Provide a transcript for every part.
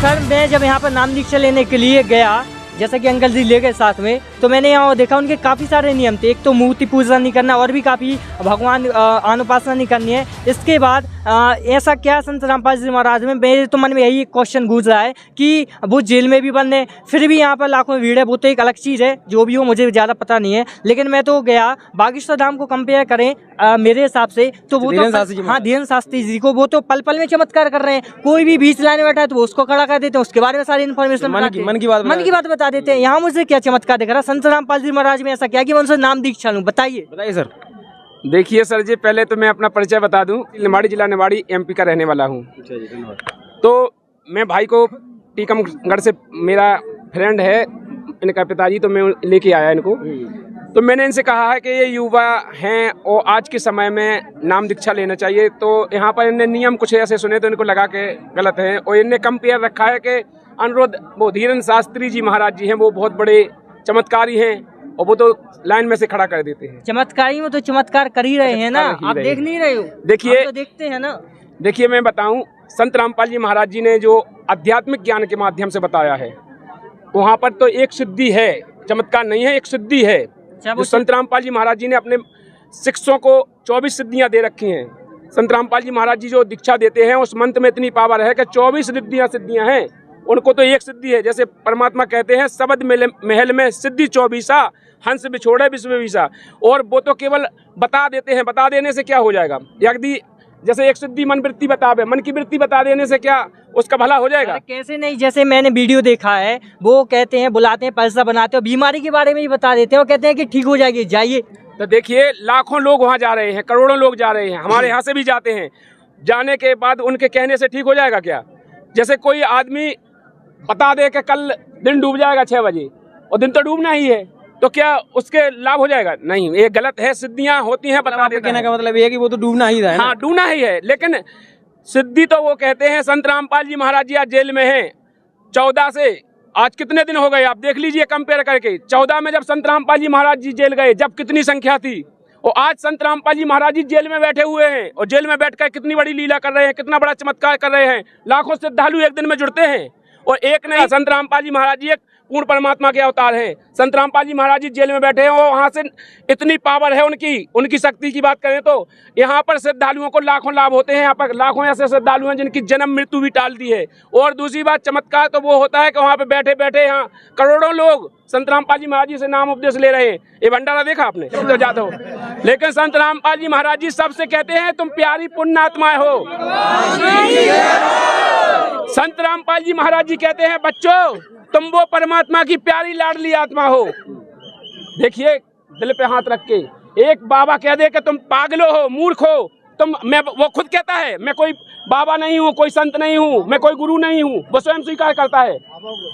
Sir मैं जब यहाँ पर नाम दीक्षा लेने के लिए गया, जैसा कि अंकल जी ले गए साथ में, तो मैंने यहाँ देखा उनके काफ़ी सारे नियम थे। एक तो मूर्ति पूजा नहीं करना और भी काफ़ी भगवान अनुपासना नहीं करनी है। इसके बाद ऐसा क्या संत रामपाल जी महाराज में, मेरे तो मन में यही क्वेश्चन गूंज रहा है कि वो जेल में भी बंद है, फिर भी यहाँ पर लाखों भीड़ है। वो तो एक अलग चीज़ है, जो भी हो मुझे ज़्यादा पता नहीं है। लेकिन मैं तो गया, बागेश्वर धाम को कंपेयर करें मेरे हिसाब से तो वो तो हाँ धीरेन्द्र शास्त्री जी को, वो तो पल पल में चमत्कार कर रहे हैं। कोई भी बीच लाने बैठा है तो उसको खड़ा कर देते हैं, उसके बारे में सारी इन्फॉर्मेशन मन की बात बता देते हैं। यहाँ मुझे क्या चमत्कार दिख रहा है संत रामपाल जी महाराज में? ऐसा क्या कि मैं उनसे नाम दीक्षा लूं? बताइए सर। देखिए सर जी, पहले तो मैं अपना परिचय बता दूं। निवाड़ी जिला निवाड़ी एमपी का रहने वाला हूं। तो मैं भाई को टीकमगढ़ से, मेरा फ्रेंड है इनका पिताजी, तो मैं लेके आया इनको। तो मैंने इनसे कहा है कि ये युवा हैं और आज के समय में नाम दीक्षा लेना चाहिए। तो यहाँ पर इनने नियम कुछ ऐसे सुने तो इनको लगा के गलत है, और इनने कंपेयर रखा है कि अनुरुद्ध वो धीरेन्द्र शास्त्री जी महाराज जी हैं, वो बहुत बड़े चमत्कारी हैं और वो तो लाइन में से खड़ा कर देते हैं। चमत्कारी में तो चमत्कार कर ही रहे हैं ना, आप देख नहीं रहे हो? देखिए तो देखते हैं ना। देखिए मैं बताऊं, संत रामपाल जी महाराज जी ने जो आध्यात्मिक ज्ञान के माध्यम से बताया है, वहाँ पर तो एक सिद्धि है, चमत्कार नहीं है, एक सिद्धि है। जो संत रामपाल जी महाराज जी ने अपने शिष्यों को 24 सिद्धियां दे रखी हैं। संत रामपाल जी महाराज जी जो दीक्षा देते हैं उस मंत्र में इतनी पावर है कि 24 सिद्धियां हैं। उनको तो एक सिद्धि है, जैसे परमात्मा कहते हैं सबद महल में सिद्धि 24, हंस बिछोड़े विश्व विशा। और वो तो केवल बता देते हैं, बता देने से क्या हो जाएगा? यदि जैसे एक सिद्धि मन वृत्ति बतावे, मन की वृत्ति बता देने से क्या उसका भला हो जाएगा? कैसे नहीं, जैसे मैंने वीडियो देखा है, वो कहते हैं बुलाते हैं, पैसा बनाते हैं, बीमारी के बारे में ही बता देते हैं और कहते हैं कि ठीक हो जाएगी, जाइए। तो देखिए लाखों लोग वहाँ जा रहे हैं, करोड़ों लोग जा रहे हैं, हमारे यहाँ से भी जाते हैं। जाने के बाद उनके कहने से ठीक हो जाएगा क्या? जैसे कोई आदमी बता दे कि कल दिन डूब जाएगा 6 बजे, और दिन तो डूबना ही है, तो क्या उसके लाभ हो जाएगा? नहीं, ये गलत है। सिद्धियां होती हैं, बता देते हैं। कहने का मतलब ये है कि वो तो डूबना ही है। हाँ, डूबना ही है, लेकिन सिद्धि तो वो कहते हैं। संत रामपाल जी महाराज जी आज जेल में हैं 14 से, आज कितने दिन हो गए आप देख लीजिए कंपेयर करके। 14 में जब संत रामपाल जी महाराज जी जेल गए, जब कितनी संख्या थी, और आज संत रामपाल जी महाराज जी जेल में बैठे हुए हैं, और जेल में बैठकर कितनी बड़ी लीला कर रहे हैं, कितना बड़ा चमत्कार कर रहे हैं। लाखों श्रद्धालु एक दिन में जुड़ते हैं, और एक नहीं, संत रामपाल जी महाराज जी एक पूर्ण परमात्मा के अवतार हैं। संत रामपाल जी महाराज जी जेल में बैठे हैं और वहाँ से इतनी पावर है उनकी शक्ति की बात करें तो यहाँ पर श्रद्धालुओं को लाखों लाभ होते हैं। यहाँ पर लाखों ऐसे श्रद्धालु हैं जिनकी जन्म मृत्यु भी टाल दी है। और दूसरी बात, चमत्कार तो वो होता है कि वहाँ पे बैठे बैठे यहाँ करोड़ों लोग संत रामपाल जी महाराज जी से नाम उपदेश ले रहे हैं। ये भंडारा देखा आपने तो जाते हो, लेकिन संत रामपाल जी महाराज जी सबसे कहते हैं तुम प्यारी पुण्य आत्माएं हो। संत रामपाल जी महाराज जी कहते हैं बच्चों तुम वो परमात्मा की प्यारी लाडली आत्मा हो। देखिए दिल पे हाथ रख के एक बाबा कह दे कि तुम पागलो हो, मूर्ख हो, वो खुद कहता है मैं कोई बाबा नहीं हूँ, कोई संत नहीं हूँ, मैं कोई गुरु नहीं हूँ, वो स्वयं स्वीकार करता है।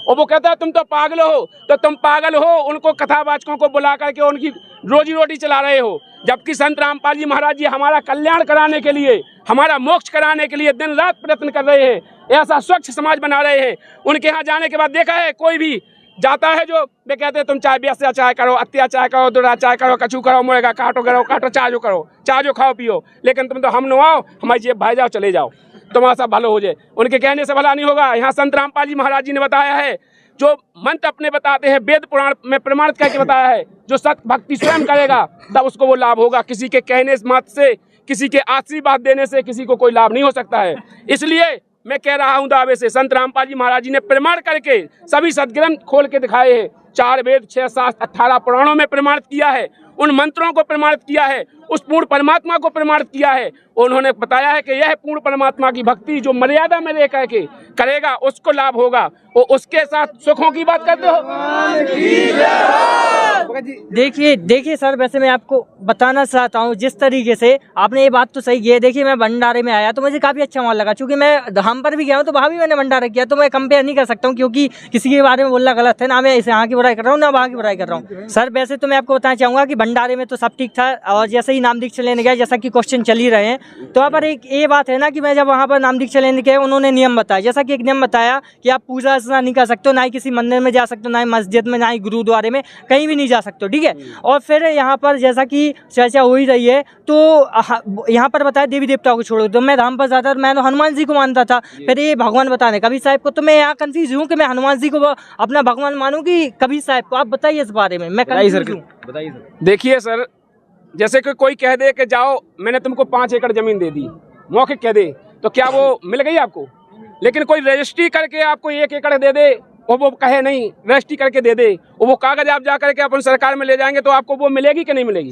और वो कहता है तुम तो पागल हो, तो तुम पागल हो उनको कथावाचकों को बुला करके उनकी रोजी रोटी चला रहे हो। जबकि संत रामपाल जी महाराज जी हमारा कल्याण कराने के लिए, हमारा मोक्ष कराने के लिए दिन रात प्रयत्न कर रहे हैं, ऐसा स्वच्छ समाज बना रहे हैं। उनके यहाँ जाने के बाद देखा है कोई भी जाता है जो वे कहते हैं तुम चाहे व्यत्याचार करो, अत्याचार करो, दुराचार करो, कछु करो, मुएगा काटो काटो, चाह जो खाओ पियो, लेकिन तुम तो हम न आओ, हमारी जेब भाई जाओ, चले जाओ, तुम्हारा सब भलो हो जाए। उनके कहने से भला नहीं होगा। यहाँ संत रामपाल जी महाराज जी ने बताया है, जो मंत्र अपने बताते हैं वेद पुराण में प्रमाणित करके बताया है, जो सत्य भक्ति स्वयं करेगा तब उसको वो लाभ होगा। किसी के कहने मात्र से, किसी के आशीर्वाद देने से किसी को कोई लाभ नहीं हो सकता है। इसलिए मैं कह रहा हूं दावे से, संत रामपाल जी महाराज जी ने प्रमाण करके सभी सदग्रंथ खोल के दिखाए हैं। 4 वेद, 6 शास्त्र, 18 पुराणों में प्रमाणित किया है, उन मंत्रों को प्रमाणित किया है, उस पूर्ण परमात्मा को प्रमाणित किया है। उन्होंने बताया है कि यह पूर्ण परमात्मा की भक्ति जो मर्यादा में रह करके करेगा उसको लाभ होगा। और उसके साथ सुखों की बात करते हो। देखिए सर, वैसे मैं आपको बताना चाहता हूँ, जिस तरीके से आपने ये बात तो सही की है। देखिए मैं भंडारे में आया तो मुझे काफी अच्छा वहाँ लगा, क्योंकि मैं धाम पर भी गया हूँ तो वहाँ भी मैंने भंडारा किया, तो मैं कंपेयर नहीं कर सकता हूँ, क्योंकि किसी के बारे में बोलना गलत है। ना मैं यहाँ की बुराई कर रहा हूँ, ना वहाँ की बुराई कर रहा हूँ। सर वैसे तो मैं आपको बताना चाहूँगा कि भंडारे में तो सब ठीक था, और जैसे ही नाम दीक्षा लेने गया, जैसा कि क्वेश्चन चल ही रहे हैं, तो वहाँ पर एक ये बात है ना कि मैं जब वहाँ पर नाम दीक्षा लेने गया, उन्होंने नियम बताया। जैसा कि एक नियम बताया कि आप पूजा अर्चना नहीं कर सकते हो, ना ही किसी मंदिर में जा सकते हो, ना ही मस्जिद में, ना ही गुरुद्वारे में, कहीं भी नहीं जा सकते हो, ठीक है। और फिर यहाँ पर जैसा कि चर्चा हो ही रही है, तो यहाँ पर बताया देवी देवताओं को छोड़ो, तो मैं राम पर जाता मैं तो हनुमान जी को मानता था, फिर ये भगवान बताने कबीर साहब को, तो मैं यहाँ कंफ्यूज हूँ कि मैं हनुमान जी को अपना भगवान मानूं कि कबीर साहब को। आप बताइए इस बारे में, मैं कंफ्यूज हूँ। बताइए सर। देखिए सर, जैसे कि कोई कह दे कि जाओ मैंने तुमको 5 एकड़ जमीन दे दी, मौखिक कह दे, तो क्या वो मिल गई आपको? लेकिन कोई रजिस्ट्री करके आपको 1 एकड़ दे दे और वो कहे नहीं रजिस्ट्री करके दे दे, और वो कागज आप जा करके अपन सरकार में ले जाएंगे, तो आपको वो मिलेगी कि नहीं मिलेगी?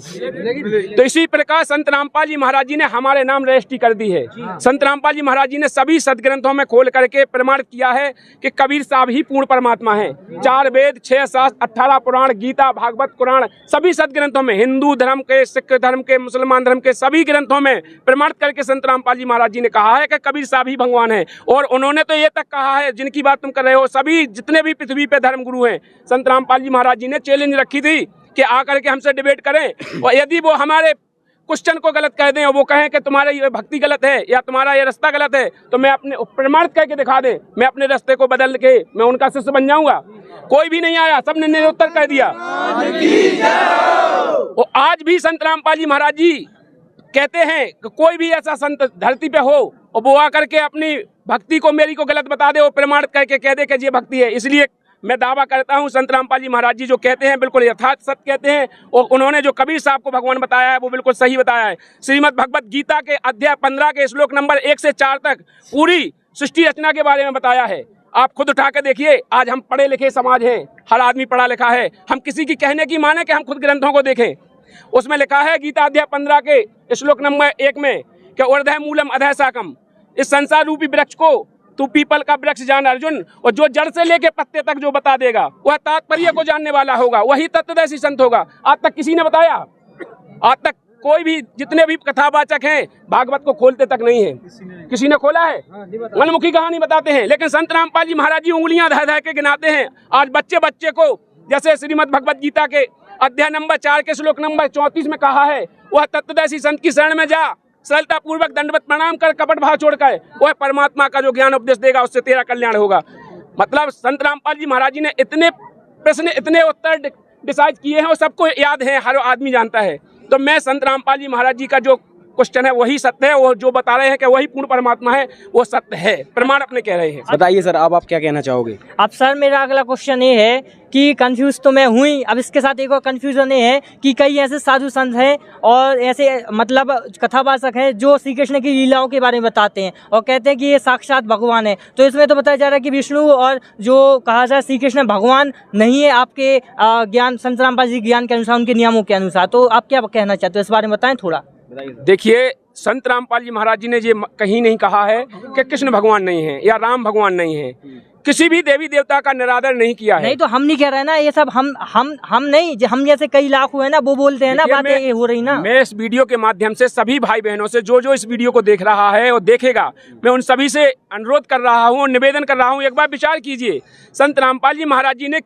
तो इसी प्रकार संत रामपाल जी महाराज जी ने हमारे नाम रजिस्ट्री कर दी है। संत रामपाल जी महाराज जी ने सभी सदग्रंथों में खोल करके प्रमाण किया है कि कबीर साहब ही पूर्ण परमात्मा है। 4 वेद, 6 शास्त्र, 18 पुराण, गीता, भागवत, कुरान, सभी सदग्रंथों में, हिंदू धर्म के, सिख धर्म के, मुसलमान धर्म के सभी ग्रंथों में प्रमाणित करके संत रामपाल जी महाराज जी ने कहा है कि कबीर साहब ही भगवान है। और उन्होंने तो ये तक कहा है, जिनकी बात तुम कर रहे हो, सभी जितने भी पृथ्वी पे धर्म गुरु हैं, संत रामपाल जी महाराज जी ने चैलेंज रखी थी कि आकर के हमसे डिबेट करें, और यदि वो हमारे क्वेश्चन को गलत कह दें और वो कहें कि तुम्हारा ये भक्ति गलत है या तुम्हारा ये रास्ता गलत है, तो मैं अपने प्रमाणित करके दिखा दें, मैं अपने रास्ते को बदल के मैं उनका शिष्य बन जाऊंगा। कोई भी नहीं आया, सबने निरुत्तर कह दिया। और आज भी संत रामपाल जी महाराज जी कहते हैं कि कोई भी ऐसा संत धरती पे हो और वो आकर के अपनी भक्ति को मेरी को गलत बता दे और प्रमाणित करके कह दे कि ये भक्ति है। इसलिए मैं दावा करता हूं संत रामपाल जी महाराज जी जो कहते हैं बिल्कुल यथार्थ सत्य कहते हैं, और उन्होंने जो कबीर साहब को भगवान बताया है वो बिल्कुल सही बताया है। श्रीमद् भगवत गीता के अध्याय 15 के श्लोक नंबर 1 से 4 तक पूरी सृष्टि रचना के बारे में बताया है। आप खुद उठा के देखिए, आज हम पढ़े लिखे समाज हैं, हर आदमी पढ़ा लिखा है, हम किसी की कहने की माने कि हम खुद ग्रंथों को देखें। उसमें लिखा है गीता अध्याय 15 के श्लोक नंबर 1 में कि ऊर्ध्व मूलम अधः शाकम, इस संसार रूपी वृक्ष को तू पीपल का वृक्ष जान अर्जुन, और जो जड़ से लेके पत्ते तक जो बता देगा वह तात्पर्य को जानने वाला होगा, वही तत्वदर्शी संत होगा। आज तक किसी ने बताया? आज तक कोई भी, जितने भी कथावाचक हैं, भागवत को खोलते तक नहीं है। किसी ने खोला है? मनमुखी कहानी बताते हैं, लेकिन संत रामपाल जी महाराज जी उंगलियां धर धर के गिनाते हैं। आज बच्चे बच्चे को, जैसे श्रीमद् भगवत गीता के अध्याय नंबर 4 के श्लोक नंबर 34 में कहा है, वह तत्वदर्शी संत की शरण में जा, सरलता पूर्वक दंडवत प्रणाम कर, कपट भाव छोड़कर, वह परमात्मा का जो ज्ञान उपदेश देगा उससे तेरा कल्याण होगा। मतलब संत रामपाल जी महाराज जी ने इतने प्रश्न, इतने उत्तर डिसाइड किए हैं और सबको याद है, हर आदमी जानता है। तो मैं संत रामपाल जी महाराज जी का जो क्वेश्चन है वही सत्य है, वो जो बता रहे हैं कि वही पूर्ण परमात्मा है वो सत्य है, प्रमाण अपने कह रहे हैं। बताइए सर, आप क्या कहना चाहोगे? अब सर मेरा अगला क्वेश्चन ये है कि कंफ्यूज तो मैं हुई, अब इसके साथ एक और कंफ्यूजन ये है कि कई ऐसे साधु संत हैं और ऐसे मतलब कथावाचक हैं जो श्री कृष्ण की लीलाओं के बारे में बताते हैं और कहते हैं कि ये साक्षात भगवान है। तो इसमें तो बताया जा रहा है कि विष्णु और जो कहा जाए श्री कृष्ण भगवान नहीं है आपके ज्ञान, संत रामपाल जी ज्ञान के अनुसार, उनके नियमों के अनुसार। तो आप क्या कहना चाहते हो इस बारे में, बताएं थोड़ा। देखिए, संत रामपाल जी महाराज जी ने ये कहीं नहीं कहा है कि कृष्ण भगवान नहीं है या राम भगवान नहीं है, किसी भी देवी देवता का निरादर नहीं किया है। नहीं तो हम नहीं कह रहे ना, ये सब हम नहीं, हम जैसे कई लाख हुए ना वो बोलते हैं ना, बातें ये हो रही ना। मैं इस वीडियो के माध्यम से सभी भाई बहनों से, जो इस वीडियो को देख रहा है और देखेगा, मैं उन सभी से अनुरोध कर रहा हूँ, निवेदन कर रहा हूँ, एक बार विचार कीजिए। संत रामपाल जी महाराज जी ने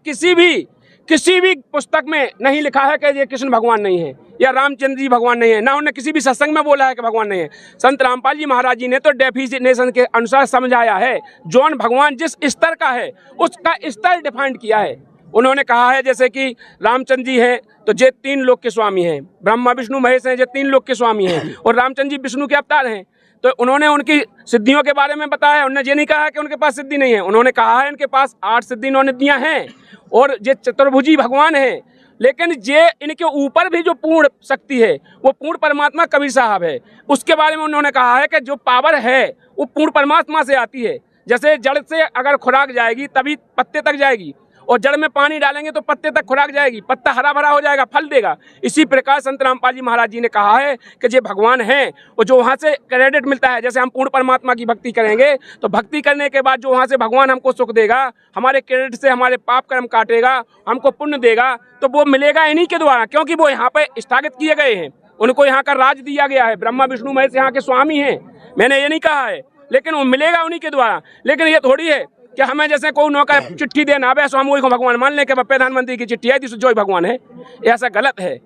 किसी भी पुस्तक में नहीं लिखा है कि ये कृष्ण भगवान नहीं है या रामचंद्र जी भगवान नहीं है, ना उन्होंने किसी भी सत्संग में बोला है कि भगवान नहीं है। संत रामपाल जी महाराज जी ने तो डेफिनेशन के अनुसार समझाया है, जौन भगवान जिस स्तर का है उसका स्तर डिफाइंड किया है। उन्होंने कहा है जैसे कि रामचंद्र जी हैं तो ये 3 लोक के स्वामी हैं, ब्रह्मा विष्णु महेश हैं, ये 3 लोक के स्वामी हैं, और रामचंद्र जी विष्णु के अवतार हैं। तो उन्होंने उनकी सिद्धियों के बारे में बताया है। उन्होंने ये नहीं कहा कि उनके पास सिद्धि नहीं है, उन्होंने कहा है उनके पास 8 सिद्धि 9 निधियां हैं और ये चतुर्भुजी भगवान है। लेकिन ये इनके ऊपर भी जो पूर्ण शक्ति है वो पूर्ण परमात्मा कबीर साहब है। उसके बारे में उन्होंने कहा है कि जो पावर है वो पूर्ण परमात्मा से आती है। जैसे जड़ से अगर खुराक जाएगी तभी पत्ते तक जाएगी, और जड़ में पानी डालेंगे तो पत्ते तक खुराक जाएगी, पत्ता हरा भरा हो जाएगा, फल देगा। इसी प्रकार संत रामपाल जी महाराज जी ने कहा है कि ये भगवान हैं, और जो वहाँ से क्रेडिट मिलता है, जैसे हम पूर्ण परमात्मा की भक्ति करेंगे तो भक्ति करने के बाद जो वहाँ से भगवान हमको सुख देगा, हमारे क्रेडिट से हमारे पाप कर्म काटेगा, हमको पुण्य देगा, तो वो मिलेगा इन्हीं के द्वारा, क्योंकि वो यहाँ पे स्थगित किए गए हैं, उनको यहाँ का राज दिया गया है। ब्रह्मा विष्णु महेश यहाँ के स्वामी हैं, मैंने ये नहीं कहा है, लेकिन वो मिलेगा उन्हीं के द्वारा। लेकिन ये थोड़ी है कि हमें जैसे कोई नौकर चिट्ठी देना है हम वही को भगवान मान लें कि प्रधानमंत्री की चिट्ठी है जो ही भगवान है। ऐसा गलत है,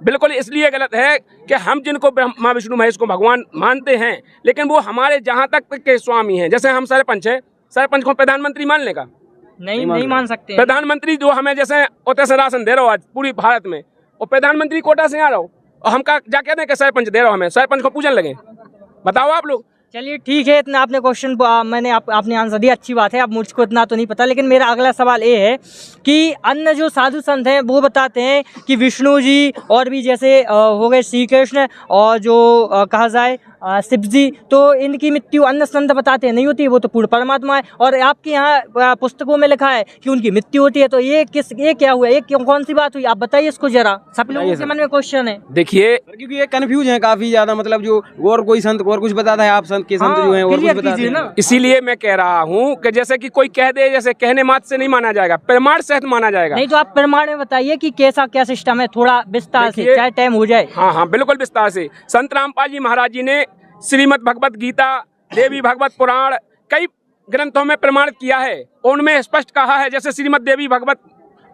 बिल्कुल इसलिए गलत है कि हम जिनको ब्रह्मा विष्णु महेश को भगवान मानते हैं, लेकिन वो हमारे जहाँ तक के स्वामी हैं। जैसे हम सरपंच है, सरपंच को प्रधानमंत्री मान लेगा, नहीं मान सकते। प्रधानमंत्री जो हमें जैसे ओते से राशन दे रहे हो आज पूरी भारत में, और प्रधानमंत्री कोटा से आ रहा हो और हम का जा कहते हैं कि सरपंच दे रहे हो, हमें सरपंच को पूजन लगे, बताओ आप लोग। चलिए ठीक है, इतना आपने क्वेश्चन मैंने आपने आंसर दिया, अच्छी बात है। अब मुझको इतना तो नहीं पता, लेकिन मेरा अगला सवाल ये है कि अन्य जो साधु संत हैं वो बताते हैं कि विष्णु जी और भी जैसे हो गए श्री कृष्ण और जो कहा जाए शिव जी, तो इनकी मृत्यु अन्य संत बताते हैं नहीं होती, वो तो पूर्ण परमात्मा है। और आपके यहाँ पुस्तकों में लिखा है कि उनकी मृत्यु होती है, तो ये क्या हुआ, ये कौन सी बात हुई, आप बताइए इसको जरा, सब लोगों के मन में क्वेश्चन है। देखिए क्योंकि ये कंफ्यूज है काफी ज्यादा, मतलब जो और कोई संत और कुछ बताता है, आप संत के संत जो हैं और कुछ बताते हैं। इसीलिए मैं कह रहा हूँ कि जैसे कि कोई कह दे, जैसे कहने मात्र से नहीं माना जाएगा, प्रमाण सहित माना जाएगा। नहीं तो आप प्रमाण में बताइए कि कैसा क्या सिस्टम है, थोड़ा विस्तार से, चाहे टाइम हो जाए। हाँ बिल्कुल विस्तार से। संत रामपाल जी महाराज जी ने श्रीमद् भगवत गीता, देवी भागवत पुराण, कई ग्रंथों में प्रमाणित किया है, उनमें स्पष्ट कहा है, जैसे श्रीमद् देवी भागवत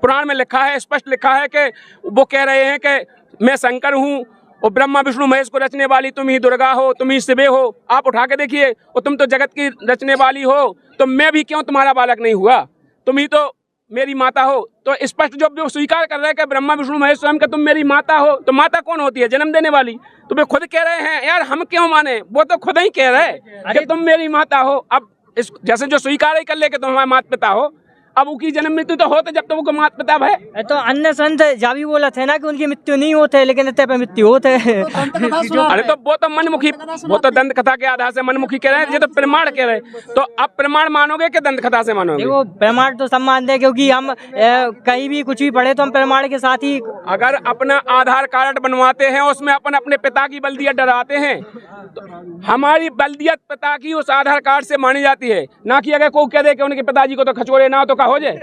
पुराण में लिखा है, स्पष्ट लिखा है कि वो कह रहे हैं कि मैं शंकर हूँ और ब्रह्मा विष्णु महेश को रचने वाली तुम ही दुर्गा हो, तुम ही शिवे हो। आप उठा के देखिए, और तुम तो जगत की रचने वाली हो, तो मैं भी क्यों तुम्हारा बालक नहीं हुआ, तुम ही तो मेरी माता हो। तो स्पष्ट जो स्वीकार कर रहे हैं कि ब्रह्मा विष्णु महेश स्वयं का तुम मेरी माता हो, तो माता कौन होती है, जन्म देने वाली। तो वे खुद कह रहे हैं, यार हम क्यों माने, वो तो खुद ही कह रहे हैं कि तुम मेरी माता हो। अब इस जैसे जो स्वीकार ही कर ले कि तुम हमारे माता पिता हो, अब उनकी जन्म मृत्यु तो होते जब तक वो माता पिता है। तो अन्य संत जा भी बोला थे ना कि उनकी मृत्यु नहीं होते, लेकिन इतने पे मृत्यु होते है। अरे तो वो तो मनमुखी, वो तो दंत कथा के आधार से मनमुखी कह रहे हैं, ये तो प्रमाण कह रहे हैं। तो अब प्रमाण मानोगे कि दंत कथा से मानोगे? देखो प्रमाण तो सब मानते हैं, क्योंकि हम कहीं भी कुछ भी पढ़े तो हम प्रमाण के साथ ही। अगर अपना आधार कार्ड बनवाते हैं उसमें अपने पिता की बल्दियत डराते हैं, तो हमारी बल्दियत पिता की उस आधार कार्ड से मानी जाती है, ना कि अगर कोई कह दे कि उनके पिताजी को तो खचोरे ना हो तो हो जाए।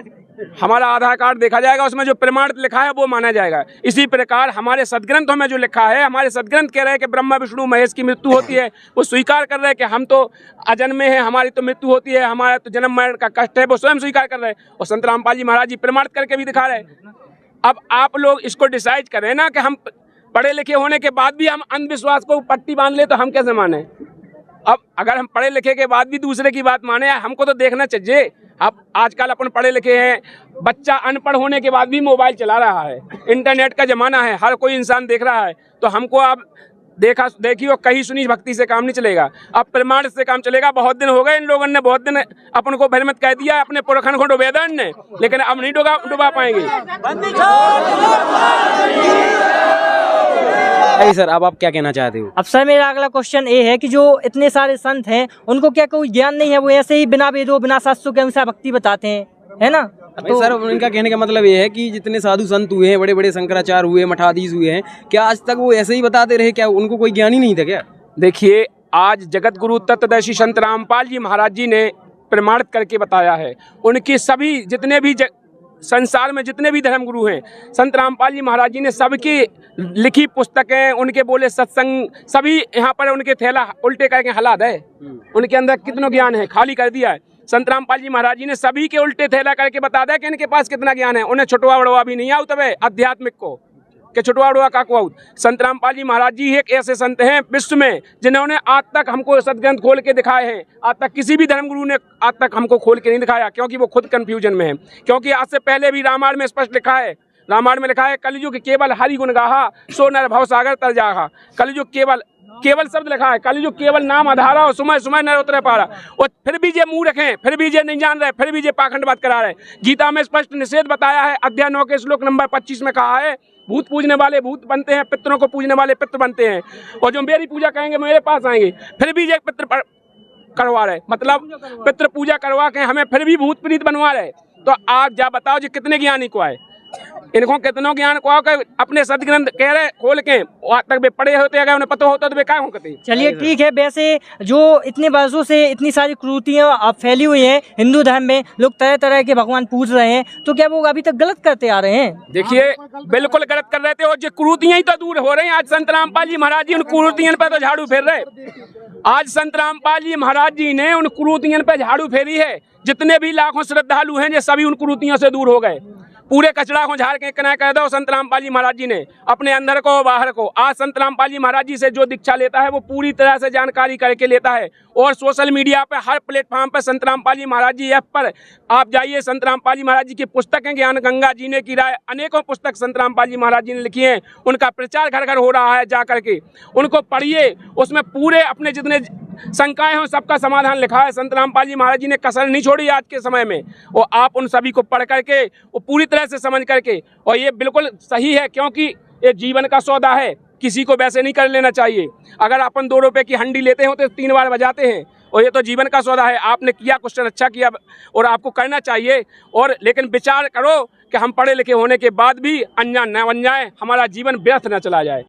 हमारा आधार कार्ड देखा जाएगा, उसमें जो प्रमाणित लिखा है वो माना जाएगा। इसी प्रकार हमारे सदग्रंथों में जो लिखा है, हमारे सदग्रंथ कह रहे हैं कि ब्रह्मा विष्णु महेश की मृत्यु होती है, वो स्वीकार कर रहे हैं कि हम तो अजन्मे हैं, हमारी तो मृत्यु होती है, हमारा तो जन्म मरण का कष्ट है, वो स्वयं स्वीकार कर रहे हैं। और संत रामपाल जी महाराज जी प्रमाणित करके भी दिखा रहे हैं। अब आप लोग इसको डिसाइड करें ना कि हम पढ़े लिखे होने के बाद भी हम अंधविश्वास को पट्टी बांध ले, तो हम कैसे माने। अब अगर हम पढ़े लिखे के बाद भी दूसरे की बात माने, हमको तो देखना चाहिए। अब आजकल अपन पढ़े लिखे हैं, बच्चा अनपढ़ होने के बाद भी मोबाइल चला रहा है, इंटरनेट का जमाना है, हर कोई इंसान देख रहा है। तो हमको अब देखी और कहीं सुनी भक्ति से काम नहीं चलेगा, अब प्रमाण से काम चलेगा। बहुत दिन हो गए इन लोगों ने, बहुत दिन अपन को भ्रमित कह दिया, अपने पुरखन को डुबा दिया ने, लेकिन अब नहीं डुबा पाएंगे। सर अब आप क्या कहना चाहते हो? अब सर मेरा अगला क्वेश्चन ये है कि जो इतने सारे संत हैं उनको क्या कोई ज्ञान नहीं है, वो ऐसे ही बिना वेदों बिना शास्त्रों के अनुसार भक्ति बताते हैं, है ना? तो सर उनका कहने का मतलब ये है कि जितने साधु संत हुए हैं, बड़े बड़े शंकराचार्य हुए, मठाधीश हुए हैं, क्या आज तक वो ऐसे ही बताते रहे, क्या उनको कोई ज्ञान ही नहीं था क्या? देखिए, आज जगत गुरु तत्वदर्शी संत रामपाल जी महाराज जी ने प्रमाणित करके बताया है। उनकी सभी जितने भी संसार में जितने भी धर्म गुरु हैं, संत रामपाल जी महाराज जी ने सबकी लिखी पुस्तकें, उनके बोले सत्संग, सभी यहाँ पर उनके थैला उल्टे करके हालात है, उनके अंदर कितना ज्ञान है खाली कर दिया है। संत रामपाल जी महाराज जी ने सभी के उल्टे थैला करके बता दिया कि इनके पास कितना ज्ञान है। उन्हें छुटवा बड़वा भी नहीं आउत है आध्यात्मिक को, कि छुटवा बड़वा का को आउत। संत रामपाल जी महाराज जी एक ऐसे संत हैं विश्व में जिन्होंने आज तक हमको सदग्रंथ खोल के दिखाए हैं। आज तक किसी भी धर्मगुरु ने आज तक हमको खोल के नहीं दिखाया, क्योंकि वो खुद कंफ्यूजन में है। क्योंकि आज से पहले भी रामायण में स्पष्ट लिखा है, रामायण में लिखा है कलियुग केवल हरि गुण गाहा, सो नर भव सागर तर जाहा। कलियुग केवल शब्द लिखा है, कलियुग केवल नाम आधारा और सुमय सुमय नर उतरे पारा। और फिर भी ये मुंह रखें, फिर भी ये नहीं जान रहे, फिर भी ये पाखंड बात करा रहे। गीता में स्पष्ट निषेध बताया है, अध्याय 9 के श्लोक नंबर 25 में कहा है, भूत पूजने वाले भूत बनते हैं, पितरों को पूजने वाले पितर बनते हैं, और जो मेरी पूजा करेंगे मेरे पास आएंगे। फिर भी ये पितर करवा रहे, मतलब पितृ पूजा करवा के हमें फिर भी भूत प्रीत बनवा रहे। तो आप जा बताओ जी कितने ज्ञानी को आए, इनको कितनों ज्ञान को आकर अपने सदग्रंथ कह रहे खोल के आज तक वे पढ़े होते, अगर उन्हें पता होता तो वे क्या होते। चलिए ठीक है, वैसे जो इतने वर्षों से इतनी सारी क्रूतियाँ फैली हुई हैं हिंदू धर्म में, लोग तरह तरह के भगवान पूज रहे हैं, तो क्या वो अभी तक गलत करते आ रहे हैं? देखिए बिल्कुल गलत कर रहे थे, और जो क्रूतियाँ ही तो दूर हो रही हैं। आज संत रामपाल जी महाराज जी उन क्रूतियों पर तो झाड़ू फेर रहे। आज संत रामपाल जी महाराज जी ने उन क्रूतियों पर झाड़ू फेरी है। जितने भी लाखों श्रद्धालु हैं ये सभी उन क्रूतियों से दूर हो गए। पूरे कचड़ा को झाड़ के कना कह दो संत रामपाल जी महाराज जी ने अपने अंदर को बाहर को। आज संत रामपाल जी महाराज जी से जो दीक्षा लेता है वो पूरी तरह से जानकारी करके लेता है। और सोशल मीडिया पे हर प्लेटफॉर्म पे संत रामपाल जी महाराज जी ऐप पर आप जाइए, संत रामपाल जी महाराज जी की पुस्तकें, ज्ञान गंगा, जीने की राय, अनेकों पुस्तक संत रामपाल जी महाराज जी ने लिखी हैं। उनका प्रचार घर घर हो रहा है, जा करके उनको पढ़िए। उसमें पूरे अपने जितने शंकाएं हो सबका समाधान लिखा है। संत रामपाल जी महाराज जी ने कसर नहीं छोड़ी आज के समय में। और आप उन सभी को पढ़ करके वो पूरी तरह से समझ करके, और ये बिल्कुल सही है क्योंकि ये जीवन का सौदा है, किसी को वैसे नहीं कर लेना चाहिए। अगर अपन 2 रुपए की हंडी लेते हो तो 3 बार बजाते हैं, और ये तो जीवन का सौदा है। आपने किया, क्वेश्चन अच्छा किया और आपको करना चाहिए। और लेकिन विचार करो कि हम पढ़े लिखे होने के बाद भी अनजान न बन जाए, हमारा जीवन व्यर्थ न चला जाए।